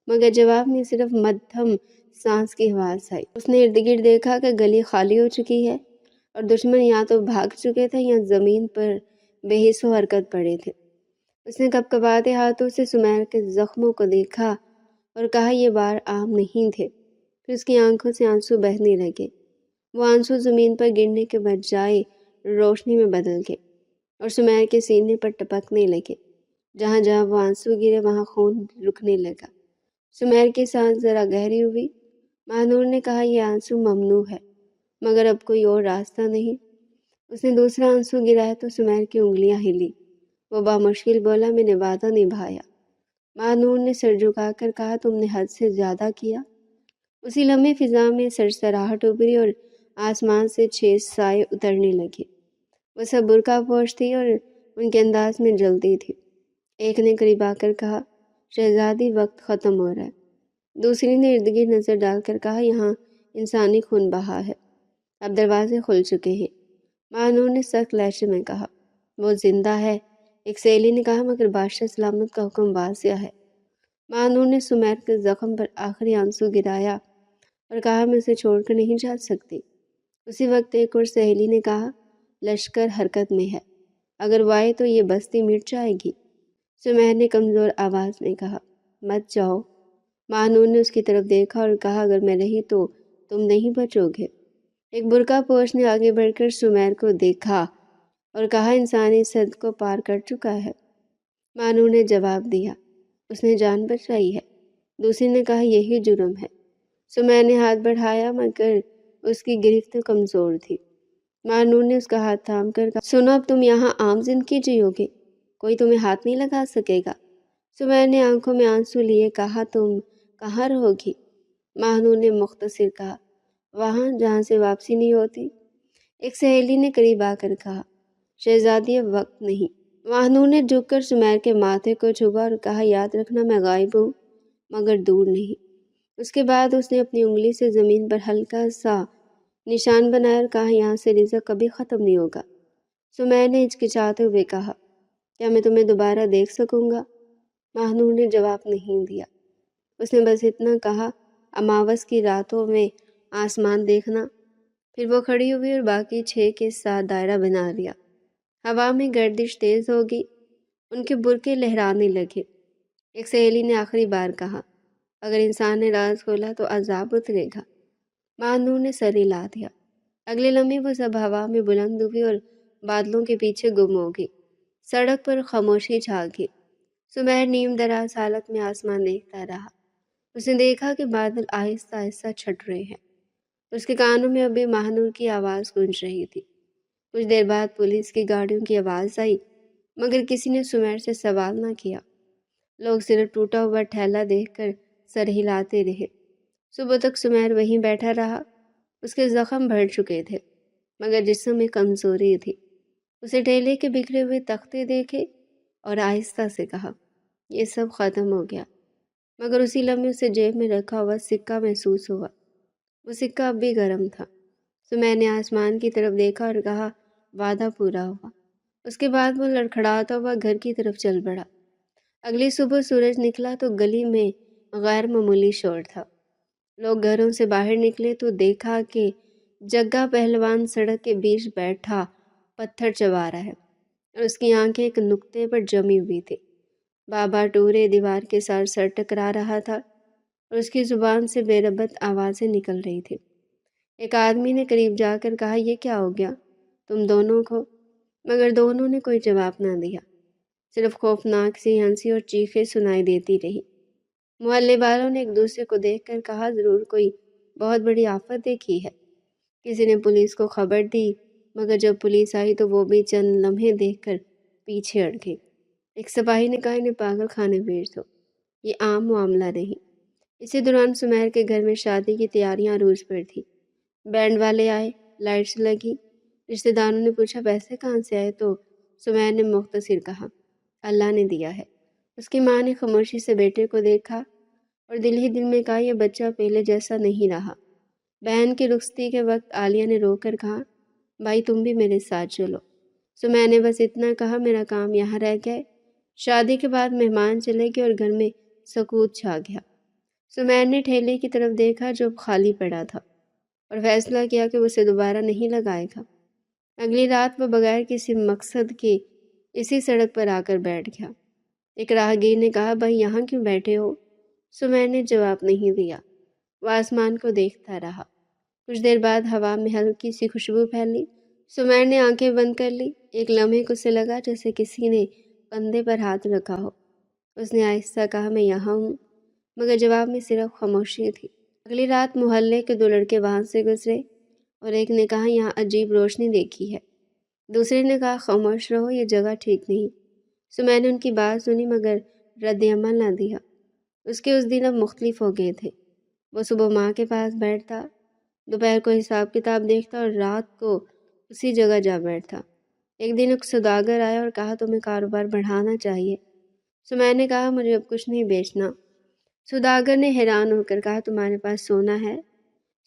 مگر جواب میں صرف مدھم سانس کی آواز آئی۔ اس نے ارد گرد دیکھا کہ گلی خالی ہو چکی ہے اور دشمن یا تو بھاگ چکے تھے یا زمین پر بے حس و حرکت پڑے تھے۔ اس نے کپکپاتے ہاتھوں سے سمیر کے زخموں کو دیکھا اور کہا، یہ بار عام نہیں تھے۔ پھر اس کی آنکھوں سے آنسو بہنے لگے وہ آنسو زمین پر گرنے کے بجائے روشنی میں بدل گئے اور سمیر کے سینے پر ٹپکنے لگے۔ جہاں جہاں وہ آنسو گرے وہاں خون رکنے لگا۔ سمیر کی سانس ذرا گہری ہوئی۔ ماہنور نے کہا یہ آنسو ممنوع ہے مگر اب کوئی اور راستہ نہیں۔ اس نے دوسرا آنسو گرایا تو سمیر کی انگلیاں ہلی۔ وہ بامشکل بولا میں نے وعدہ نبھایا۔ ماہنور نے سر جھکا کر کہا تم نے حد سے زیادہ کیا۔ اسی لمحے فضا میں سرسراہٹ ابھری اور آسمان سے 6 سائے اترنے لگے۔ وہ سب برقع پوش تھی اور ان کے انداز میں جلتی تھی۔ ایک نے قریب آ کر کہا شہزادی وقت ختم ہو رہا ہے۔ دوسری نے ارد گرد نظر ڈال کر کہا یہاں انسانی خون بہا ہے، اب دروازے کھل چکے ہیں۔ ماہنور نے سخت لہجے میں کہا وہ زندہ ہے۔ ایک سہیلی نے کہا مگر بادشاہ سلامت کا حکم واضح ہے۔ ماہنور نے سمیر کے زخم پر آخری آنسو گرایا اور کہا میں اسے چھوڑ کر نہیں جا سکتی۔ اسی وقت ایک اور سہیلی نے کہا لشکر حرکت میں ہے، اگر وہ آئے تو یہ بستی مٹ جائے گی۔ سمیر نے کمزور آواز میں کہا مت جاؤ۔ ماہنور نے اس کی طرف دیکھا اور کہا اگر میں رہی تو تم نہیں بچو گے۔ ایک برقع پوش نے آگے بڑھ کر سمیر کو دیکھا اور کہا انسانی حد کو پار کر چکا ہے۔ ماہنور نے جواب دیا اس نے جان بچائی ہے۔ دوسری نے کہا یہی جرم ہے۔ سمیر نے ہاتھ بڑھایا مگر اس کی گرفت کمزور تھی۔ ماہنور نے اس کا ہاتھ تھام کر کہا سنو اب تم یہاں عام زندگی جیو گے، کوئی تمہیں ہاتھ نہیں لگا سکے گا۔ سمیر نے آنکھوں میں آنسو لیے کہا تم کہاں رہو گی؟ ماہنور نے مختصر کہا وہاں جہاں سے واپسی نہیں ہوتی۔ ایک سہیلی نے قریب آ کر کہا شہزادی اب وقت نہیں۔ ماہنور نے جھک کر سمیر کے ماتھے کو چھوا اور کہا یاد رکھنا میں غائب ہوں مگر دور نہیں۔ اس کے بعد اس نے اپنی انگلی سے زمین پر ہلکا سا نشان بنایا اور کہا یہاں سے رزق کبھی ختم نہیں ہوگا۔ سمیر نے ہچکچاتے ہوئے کہا کیا میں تمہیں دوبارہ دیکھ سکوں گا؟ ماہنور نے جواب نہیں دیا۔ اس نے بس اتنا کہا اماوس کی راتوں میں آسمان دیکھنا۔ پھر وہ کھڑی ہوئی اور باقی 6 کے ساتھ دائرہ بنا لیا۔ ہوا میں گردش تیز ہوگی، ان کے برقعے لہرانے لگے۔ ایک سہیلی نے آخری بار کہا اگر انسان نے راز کھولا تو عذاب اترے گا۔ ماہنور نے سر ہلا دیا۔ اگلے لمحے وہ سب ہوا میں بلند ہوئی اور بادلوں کے پیچھے گم ہو گئی۔ سڑک پر خاموشی چھا گئی۔ سمیر نیم دراز حالت میں آسمان دیکھتا رہا۔ اس نے دیکھا کہ بادل آہستہ آہستہ چھٹ رہے ہیں۔ اس کے کانوں میں ابھی ماہنور کی آواز گونج رہی تھی۔ کچھ دیر بعد پولیس کی گاڑیوں کی آواز آئی مگر کسی نے سمیر سے سوال نہ کیا۔ لوگ صرف ٹوٹا ہوا ٹھیلا دیکھ کر سر ہلاتے رہے۔ صبح تک سمیر وہیں بیٹھا رہا۔ اس کے زخم بھر چکے تھے مگر جسم میں کمزوری تھی۔ اسے ٹھیلے کے بکھرے ہوئے تختے دیکھے اور آہستہ سے کہا یہ سب ختم ہو گیا۔ مگر اسی لمحے اسے جیب میں رکھا ہوا سکہ محسوس ہوا۔ وہ سکہ اب بھی گرم تھا۔ سمیر نے آسمان کی طرف دیکھا اور کہا وعدہ پورا ہوا۔ اس کے بعد وہ لڑکھڑاتا ہوا گھر کی طرف چل پڑا۔ اگلی صبح سورج نکلا تو گلی میں غیر معمولی شور تھا۔ لوگ گھروں سے باہر نکلے تو دیکھا کہ جگا پہلوان سڑک کے بیچ بیٹھا پتھر چبا رہا ہے اور اس کی آنکھیں ایک نقطے پر جمی ہوئی تھی۔ بابا ٹورے دیوار کے ساتھ سر ٹکرا رہا تھا اور اس کی زبان سے بے ربط آوازیں نکل رہی تھی۔ ایک آدمی نے قریب جا کر کہا یہ کیا ہو گیا تم دونوں کو؟ مگر دونوں نے کوئی جواب نہ دیا، صرف خوفناک سی ہنسی اور چیخیں سنائی دیتی رہی۔ محلے والوں نے ایک دوسرے کو دیکھ کر کہا ضرور کوئی بہت بڑی آفت دیکھی ہے۔ کسی نے پولیس کو خبر دی مگر جب پولیس آئی تو وہ بھی چند لمحے دیکھ کر پیچھے ہٹ گئی۔ ایک سپاہی نے کہا انہیں پاگل خانے بھیج دو، یہ عام معاملہ نہیں۔ اسی دوران سمیر کے گھر میں شادی کی تیاریاں عروج پر تھی۔ بینڈ والے آئے، لائٹس لگی۔ رشتہ داروں نے پوچھا پیسے کہاں سے آئے تو سمیر نے مختصر کہا اللہ نے دیا ہے۔ اس کی ماں نے خاموشی سے بیٹے کو دیکھا اور دل ہی دل میں کہا یہ بچہ پہلے جیسا نہیں رہا۔ بہن کی رخصتی کے وقت عالیہ نے رو کر کہا بھائی تم بھی میرے ساتھ چلو۔ سمیر نے بس اتنا کہا میرا کام یہاں رہ گیا۔ شادی کے بعد مہمان چلے گئے اور گھر میں سکوت چھا گیا۔ سمیر نے ٹھیلے کی طرف دیکھا جو خالی پڑا تھا اور فیصلہ کیا کہ وہ اسے دوبارہ نہیں لگائے گا۔ اگلی رات وہ بغیر کسی مقصد کے اسی سڑک پر آ کر بیٹھ گیا۔ ایک راہگیر نے کہا بھائی یہاں کیوں بیٹھے ہو؟ سمیر نے جواب نہیں دیا۔ وہ آسمان کو دیکھتا رہا۔ کچھ دیر بعد ہوا میں ہلکی سی خوشبو پھیلی۔ سمیر نے آنکھیں بند کر لی۔ ایک لمحے کو اسے لگا جیسے کسی نے کندھے پر ہاتھ رکھا ہو۔ اس نے آہستہ کہا، میں یہاں ہوں، مگر جواب میں صرف خاموشی تھی۔ اگلی رات محلے کے 2 لڑکے وہاں سے گزرے اور ایک نے کہا، یہاں عجیب روشنی دیکھی ہے۔ دوسرے نے کہا، خاموش رہو، یہ جگہ ٹھیک نہیں۔ سمیر نے ان کی بات سنی مگر رد عمل نہ دیا۔ اس کے اس دن اب مختلف ہو گئے تھے۔ وہ صبح ماں کے پاس بیٹھتا، دوپہر کو حساب کتاب دیکھتا اور رات کو اسی جگہ جا بیٹھتا۔ ایک دن ایک سوداگر آیا اور کہا، تمہیں کاروبار بڑھانا چاہیے۔ سمیر نے کہا، مجھے اب کچھ نہیں بیچنا۔ سوداگر نے حیران ہو کر کہا، تمہارے پاس سونا ہے؟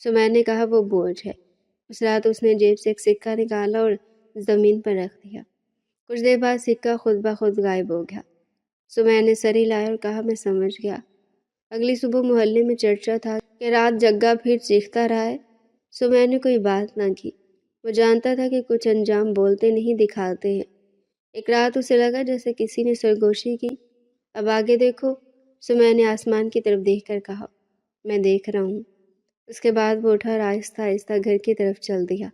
سمیر نے کہا، وہ بوجھ ہے۔ اس رات اس نے جیب سے ایک سکہ نکالا اور زمین پر رکھ دیا۔ کچھ دیر بعد سکہ خود بخود غائب ہو گیا۔ سمیر نے سر ہلایا اور کہا، میں سمجھ گیا۔ اگلی صبح محلے میں چرچا تھا کہ رات جگا پھر چیختا رہا ہے۔ سمیر نے کوئی بات نہ کی۔ وہ جانتا تھا کہ کچھ انجام بولتے نہیں دکھاتے ہیں۔ ایک رات اسے لگا جیسے کسی نے سرگوشی کی۔ اب آگے دیکھو، سمیر نے آسمان کی طرف دیکھ کر کہا۔ میں دیکھ رہا ہوں۔ اس کے بعد وہ اٹھا اور آہستہ آہستہ گھر کی طرف چل دیا۔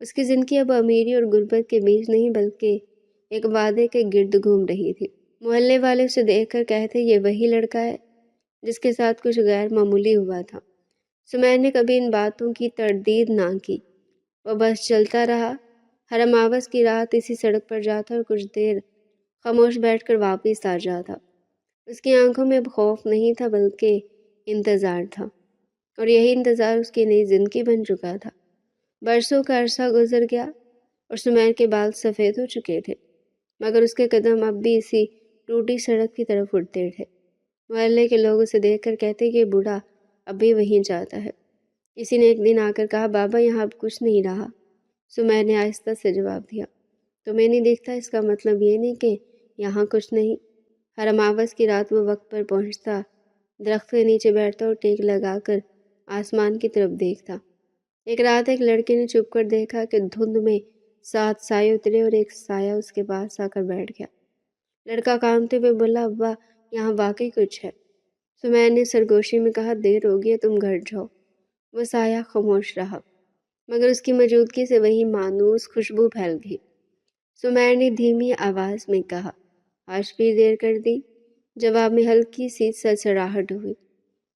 اس کی زندگی اب امیری اور غربت کے بیچ نہیں بلکہ ایک وعدے کے گرد گھوم رہی تھی۔ محلے والے اسے دیکھ کر کہتے، یہ وہی لڑکا ہے جس کے ساتھ کچھ غیر معمولی ہوا تھا۔ سمیر نے کبھی ان باتوں کی تردید نہ کی۔ وہ بس چلتا رہا، ہر اماوس کی رات اسی سڑک پر جاتا اور کچھ دیر خاموش بیٹھ کر واپس آ جاتا۔ اس کی آنکھوں میں اب خوف نہیں تھا بلکہ انتظار تھا، اور یہی انتظار اس کی نئی زندگی بن چکا تھا۔ برسوں کا عرصہ گزر گیا اور سمیر کے بال سفید ہو چکے تھے، مگر اس کے قدم اب بھی اسی ٹوٹی سڑک کی طرف اٹھتے تھے۔ محلے کے لوگ اسے دیکھ کر کہتے کہ بوڑھا اب بھی وہیں جاتا ہے۔ کسی نے ایک دن آ کر کہا، بابا یہاں اب کچھ نہیں رہا۔ سمیر نے آہستہ سے جواب دیا، تمہیں نہیں دیکھتا اس کا مطلب یہ نہیں کہ یہاں کچھ نہیں۔ ہر اماوس کی رات وہ وقت پر پہنچتا، درخت کے نیچے بیٹھتا اور ٹیک لگا کر آسمان کی طرف دیکھتا۔ ایک رات ایک لڑکے نے چھپ کر دیکھا کہ دھند میں 7 سائے اترے اور ایک سایہ اس کے پاس آ کر بیٹھ گیا۔ لڑکا کانپتے ہوئے بولا، ابا یہاں واقعی کچھ ہے۔ سمیر نے سرگوشی میں کہا، دیر ہوگی ہے، تم گھر جاؤ۔ وہ سایہ خاموش رہا، مگر اس کی موجودگی سے وہی مانوس خوشبو پھیل گئی۔ سمیر نے دھیمی آواز میں کہا، آج بھی دیر کر دی؟ جواب میں ہلکی سی سڑسڑاہٹ ہوئی،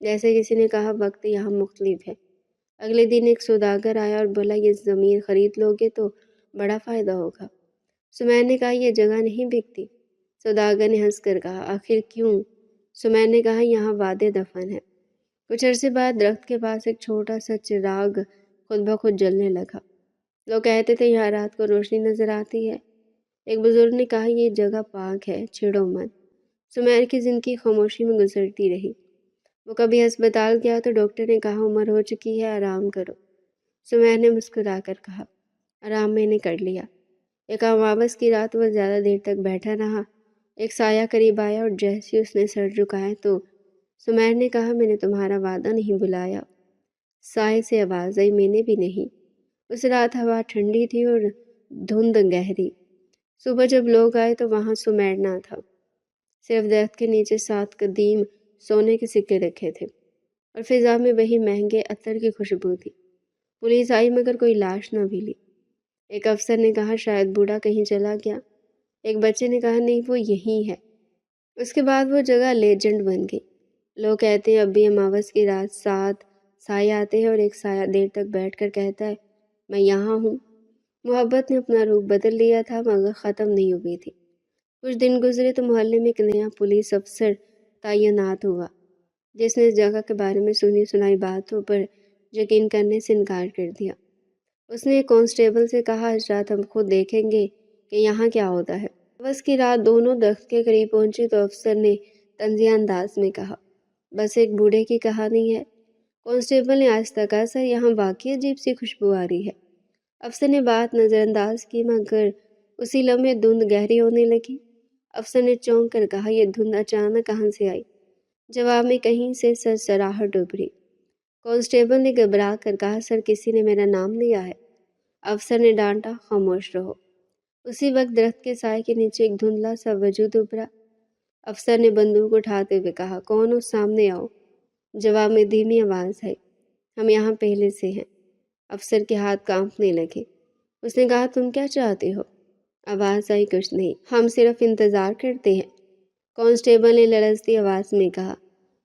جیسے کسی نے کہا، وقت یہاں مختلف ہے۔ اگلے دن ایک سوداگر آیا اور بولا، یہ زمین خرید لوگے تو بڑا فائدہ ہوگا۔ سمیر نے کہا، یہ جگہ نہیں بکتی۔ سوداگر نے ہنس کر کہا، آخر کیوں؟ سمیر نے کہا، یہاں وعدے دفن ہے۔ کچھ عرصے بعد درخت کے پاس ایک چھوٹا سا چراغ خود بخود جلنے لگا۔ لوگ کہتے تھے یہاں رات کو روشنی نظر آتی ہے۔ ایک بزرگ نے کہا، یہ جگہ پاک ہے، چھیڑو مت۔ سمیر کی زندگی خاموشی میں گزرتی رہی۔ وہ کبھی ہسپتال گیا تو ڈاکٹر نے کہا، عمر ہو چکی ہے، آرام کرو۔ سمیر نے مسکرا کر کہا، آرام میں نے کر لیا۔ ایک اماوس کی رات وہ زیادہ دیر تک بیٹھا رہا۔ ایک سایہ قریب آیا اور جیسے اس نے سر جھکایا تو سمیر نے کہا، میں نے تمہارا وعدہ نہیں بلایا۔ سائے سے آواز آئی، میں نے بھی نہیں۔ اس رات ہوا ٹھنڈی تھی اور دھند گہری۔ صبح جب لوگ آئے تو وہاں سمیر نہ تھا، صرف درخت کے نیچے 7 قدیم سونے کے سکے رکھے تھے اور فضا میں وہی مہنگے عطر کی خوشبو تھی۔ پولیس آئی مگر کوئی لاش نہ ملی۔ ایک افسر نے کہا، شاید بوڑھا کہیں چلا گیا۔ ایک بچے نے کہا، نہیں، وہ یہیں ہے۔ اس کے بعد وہ جگہ لیجنڈ بن گئی۔ لوگ کہتے ہیں اب بھی اماوس کی رات 7 سائے آتے ہیں اور ایک سایہ دیر تک بیٹھ کر کہتا ہے، میں یہاں ہوں۔ محبت نے اپنا روپ بدل لیا تھا مگر ختم نہیں ہوئی تھی۔ کچھ دن گزرے تو محلے میں ایک نیا پولیس افسر تعینات ہوا، جس نے اس جگہ کے بارے میں سنی سنائی باتوں پر یقین کرنے سے انکار کر دیا۔ اس نے ایک کانسٹیبل سے کہا، آج رات ہم خود دیکھیں گے کہ یہاں کیا ہوتا ہے۔ بس کی رات دونوں درخت کے قریب پہنچی تو افسر نے طنزیہ انداز میں کہا، بس ایک بوڑھے کی کہانی ہے۔ کانسٹیبل نے آہستہ کہا، سر یہاں واقعی عجیب سی خوشبو آ رہی ہے۔ افسر نے بات نظر انداز کی مگر اسی لمحے دھند گہری ہونے لگی۔ افسر نے چونک کر کہا، یہ دھند اچانک کہاں سے آئی؟ جواب میں کہیں سے سرسراہٹ ابھری۔ کانسٹیبل نے گھبرا کر کہا، سر کسی نے میرا نام لیا ہے۔ افسر نے ڈانٹا، خاموش رہو۔ اسی وقت درخت کے سائے کے نیچے ایک دھندلا سا وجود ابھرا۔ افسر نے بندوق اٹھاتے ہوئے کہا، کون ہو؟ سامنے آؤ۔ جواب میں دھیمی آواز آئی، ہم یہاں پہلے سے ہیں۔ افسر کے ہاتھ کانپنے لگے۔ اس نے کہا تم کیا چاہتے ہو؟ آواز آئی کچھ نہیں، ہم صرف انتظار کرتے ہیں۔ کانسٹیبل نے لرزتی آواز میں کہا۔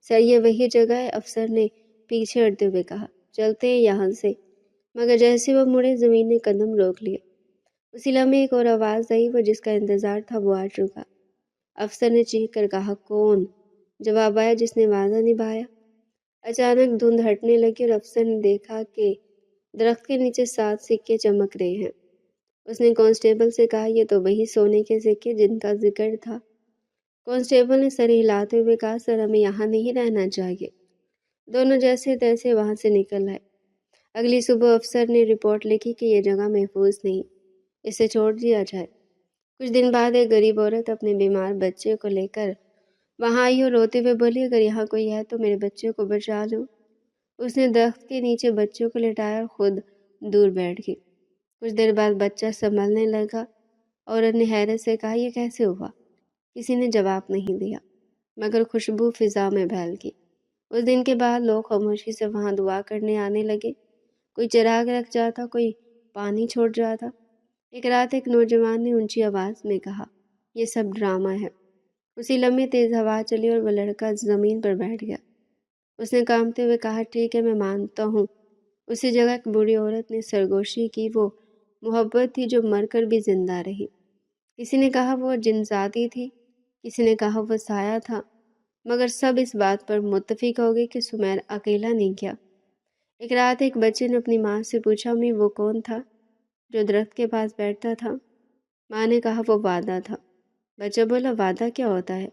سر یہ وہی جگہ ہے، افسر نے پیچھے ہٹتے ہوئے کہا۔ چلتے ہیں یہاں سے۔ مگر جیسے وہ مڑے زمین نے قدم روک لیا۔ اسی لمحے ایک اور آواز آئی، وہ جس کا انتظار تھا وہ آ چکا۔ افسر نے چیخ کر کہا کون؟ جواب آیا جس نے وعدہ نبھایا۔ اچانک دھند ہٹنے لگی اور افسر نے دیکھا کہ درخت کے نیچے 7 سکے چمک رہے ہیں۔ اس نے کانسٹیبل سے کہا یہ تو وہی سونے کے سکے جن کا ذکر تھا۔ کانسٹیبل نے سر ہلاتے ہوئے کہا سر ہمیں یہاں نہیں رہنا چاہیے۔ دونوں جیسے تیسے وہاں سے نکل آئے۔ اگلی صبح افسر نے رپورٹ لکھی کہ یہ جگہ محفوظ نہیں، اسے چھوڑ دیا جائے۔ کچھ دن بعد ایک غریب عورت اپنے بیمار بچے کو لے کر وہاں آئی اور روتے ہوئے بولی اگر یہاں کوئی ہے تو میرے بچے کو بچا لو۔ اس نے درخت کے نیچے بچوں کو لٹایا اور خود دور بیٹھ گئی۔ کچھ دیر بعد بچہ سنبھلنے لگا۔ عورت نے حیرت سے کہا یہ کیسے ہوا؟ کسی نے جواب نہیں دیا، مگر خوشبو فضا میں پھیل گئی۔ اس دن کے بعد لوگ خاموشی سے وہاں دعا کرنے آنے لگے۔ کوئی چراغ رکھ جاتا، کوئی پانی چھوڑ جاتا۔ ایک رات ایک نوجوان نے اونچی آواز میں کہا یہ سب ڈرامہ ہے۔ اسی لمحے تیز ہوا چلی اور وہ لڑکا زمین پر بیٹھ گیا۔ اس نے کانپتے ہوئے کہا ٹھیک ہے میں مانتا ہوں، اسی جگہ ایک بوڑھی عورت نے سرگوشی کی، وہ محبت تھی جو مر کر بھی زندہ رہی۔ کسی نے کہا وہ جنزادی تھی، کسی نے کہا وہ سایہ تھا، مگر سب اس بات پر متفق ہو گئے کہ سمیر اکیلا نہیں گیا۔ ایک رات ایک بچے نے اپنی ماں سے پوچھا امی وہ کون تھا جو درخت کے پاس بیٹھتا تھا؟ ماں نے کہا وہ وعدہ تھا۔ بچہ بولا وعدہ کیا ہوتا ہے؟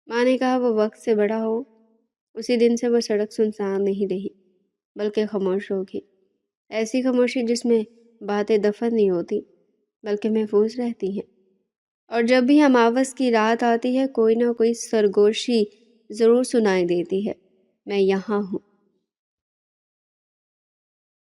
ماں نے کہا وہ وقت سے بڑا ہو۔ اسی دن سے وہ سڑک سنسان نہیں رہی بلکہ خاموش ہوگی، ایسی خاموشی جس میں باتیں دفن نہیں ہوتی بلکہ محفوظ رہتی ہیں۔ اور جب بھی اماوس کی رات آتی ہے کوئی نہ کوئی سرگوشی ضرور سنائی دیتی ہے، میں یہاں ہوں۔